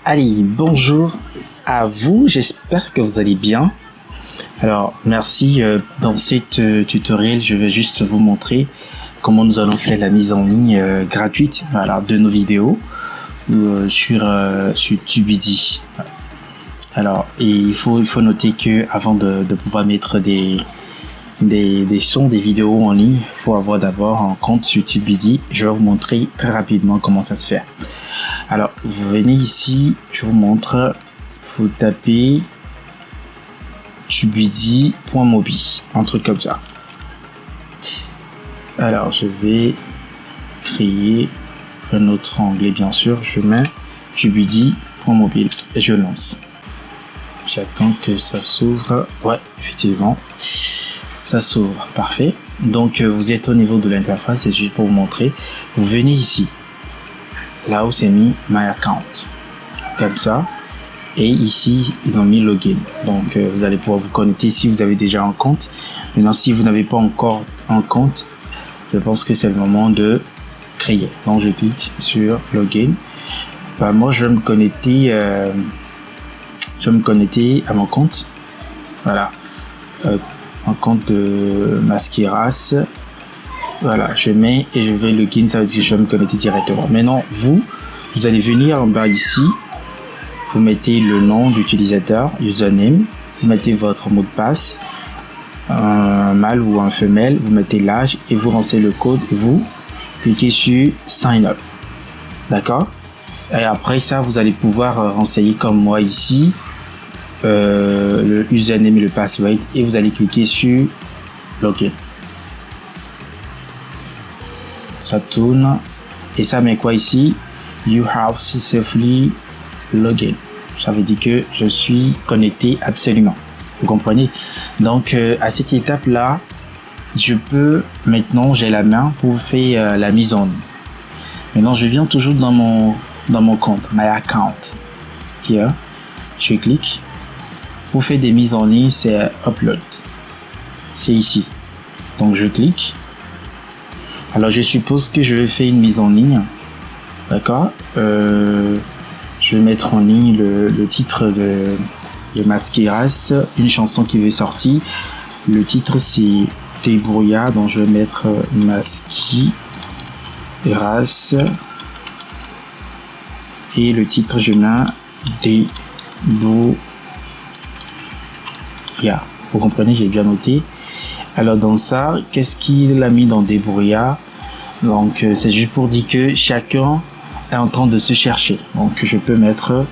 Allez, bonjour à vous, j'espère que vous allez bien. Alors, merci. Dans cet tutoriel, je vais juste vous montrer comment nous allons faire la mise en ligne gratuite de nos vidéos sur Tubidi. Alors, et il faut noter que avant de pouvoir mettre des sons, des vidéos en ligne, il faut avoir d'abord un compte sur Tubidi. Je vais vous montrer très rapidement comment ça se fait. Alors, vous venez ici, je vous montre, faut taper tubidi.mobi, un truc comme ça. Alors, je vais créer un autre onglet, bien sûr. Je mets tubidi.mobile et je lance. J'attends que ça s'ouvre. Ouais, effectivement, ça s'ouvre. Parfait. Donc, vous êtes au niveau de l'interface, c'est juste pour vous montrer. Vous venez ici. Là où c'est mis My Account, comme ça, et ici ils ont mis Login, donc vous allez pouvoir vous connecter si vous avez déjà un compte. Maintenant, si vous n'avez pas encore un compte, je pense que c'est le moment de créer. Donc je clique sur Login. Moi je vais me connecter à mon compte, voilà, un compte de Masquiras. Voilà, je mets et je vais login, ça veut dire que je vais me connecter directement. Maintenant, vous allez venir en bas ici, vous mettez le nom d'utilisateur, username, vous mettez votre mot de passe, un mâle ou un femelle, vous mettez l'âge et vous renseignez le code et vous cliquez sur Sign Up. D'accord? Et après ça, vous allez pouvoir renseigner comme moi ici, le username et le password et vous allez cliquer sur Login. Ça tourne et ça met quoi ici? You have successfully logged. Ça veut dire que je suis connecté absolument. Vous comprenez? Donc à cette étape là, je peux maintenant, j'ai la main pour faire la mise en ligne. Maintenant je viens toujours dans mon compte, my account. Here, je clique. Pour faire des mises en ligne, c'est upload. C'est ici. Donc je clique. Alors je suppose que je vais faire une mise en ligne, d'accord. Je vais mettre en ligne le titre de Masquiras, une chanson qui veut sortir. Le titre c'est Débrouilla, donc je vais mettre Masquiras et le titre je mets Débrouilla. Vous comprenez, j'ai bien noté. Alors dans ça, qu'est-ce qu'il a mis dans Débrouillard? Donc c'est juste pour dire que chacun est en train de se chercher. Donc je peux mettre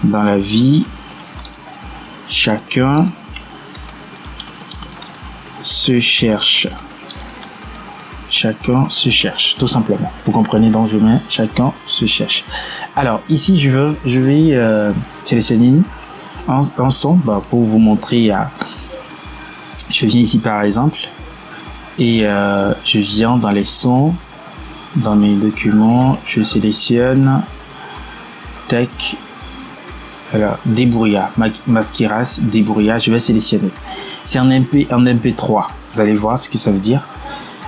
dans la vie, chacun se cherche. Chacun se cherche, tout simplement. Vous comprenez, donc je mets chacun se cherche. Alors ici je vais sélectionner un son pour vous montrer. Je viens ici par exemple et je viens dans les sons, dans mes documents, je sélectionne tech, alors Débrouillard, Masquiras, Débrouillard, je vais sélectionner. C'est en MP3, vous allez voir ce que ça veut dire.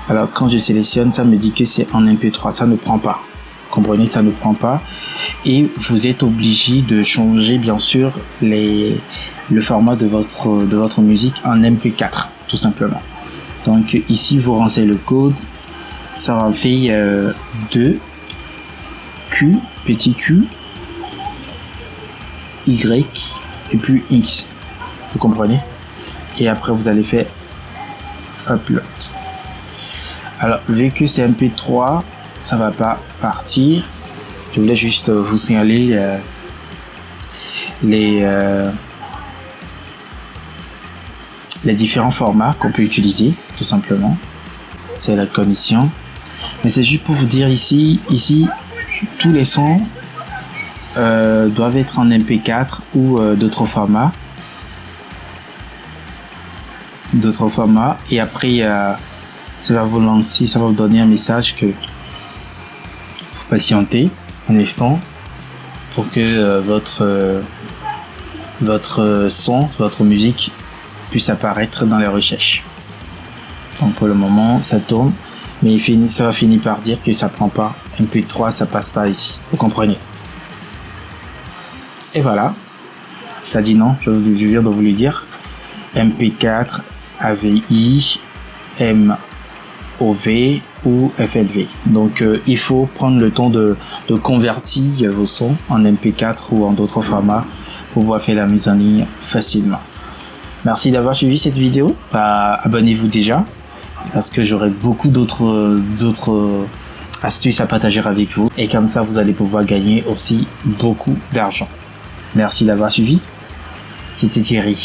Alors quand je sélectionne, ça me dit que c'est en MP3, ça ne prend pas. Comprenez, ça ne prend pas et vous êtes obligé de changer bien sûr le format de votre musique en MP4 tout simplement. Donc ici vous renseignez le code, ça va faire 2 Q, petit Q, Y et puis X, vous comprenez, et après vous allez faire upload. Alors vu que c'est MP3, ça va pas partir. Je voulais juste vous signaler les différents formats qu'on peut utiliser, tout simplement. C'est la commission. Mais c'est juste pour vous dire ici, tous les sons doivent être en MP4 ou d'autres formats. Et après, ça va vous lancer, ça va vous donner un message que faut patienter un instant pour que votre son, votre musique puisse apparaître dans les recherches. Donc pour le moment ça tourne, mais ça va finir par dire que ça prend pas MP3, ça passe pas ici, vous comprenez. Et voilà, ça dit non, je viens de vous le dire. MP4, AVI, MOV ou FLV. Donc il faut prendre le temps de convertir vos sons en MP4 ou en d'autres formats pour pouvoir faire la mise en ligne facilement. Merci d'avoir suivi cette vidéo. Abonnez-vous déjà parce que j'aurai beaucoup d'autres astuces à partager avec vous et comme ça vous allez pouvoir gagner aussi beaucoup d'argent. Merci d'avoir suivi. C'était Thierry.